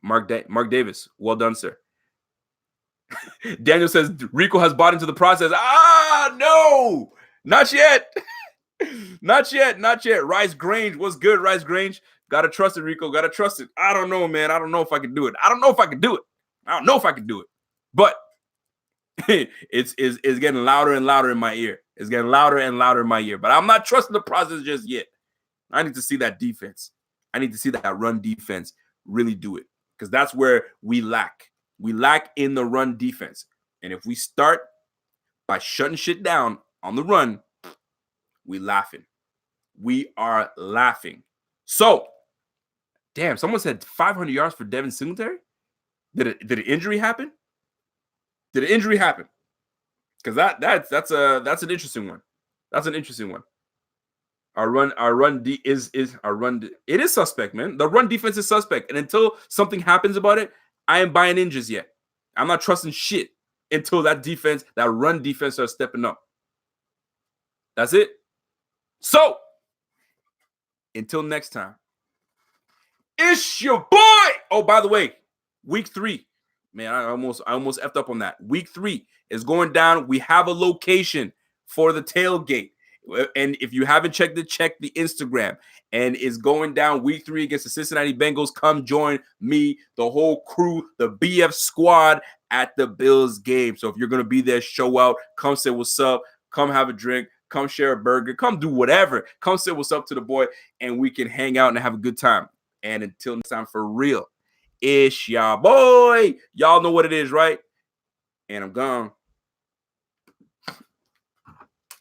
Mark Davis, well done, sir. Daniel says Rico has bought into the process. No, not yet. Not yet. Rice Grange, what's good, Rice Grange? Gotta trust it, Rico. Gotta trust it. I don't know, man. I don't know if I can do it. But it's getting louder and louder in my ear. It's getting louder and louder in my ear. But I'm not trusting the process just yet. I need to see that defense. I need to see that run defense really do it, because that's where we lack. We lack in the run defense. And if we start by shutting shit down on the run, we laughing. We are laughing. So, damn, someone said 500 yards for Devin Singletary. Did an injury happen? Did an injury happen? Because that's an interesting one. That's an interesting one. It is suspect, man. The run defense is suspect, and until something happens about it, I ain't buying ninjas yet. I'm not trusting shit until that run defense starts stepping up. That's it. So, until next time, it's your boy. Oh, by the way, week 3. Man, I almost effed up on that. Week 3 is going down. We have a location for the tailgate. And if you haven't checked it, check the Instagram. And it's going down week 3 against the Cincinnati Bengals. Come join me, the whole crew, the BF squad at the Bills game. So if you're going to be there, show out. Come say what's up. Come have a drink. Come share a burger. Come do whatever. Come say what's up to the boy, and we can hang out and have a good time. And until next time, for real, it's your boy. Y'all know what it is, right? And I'm gone.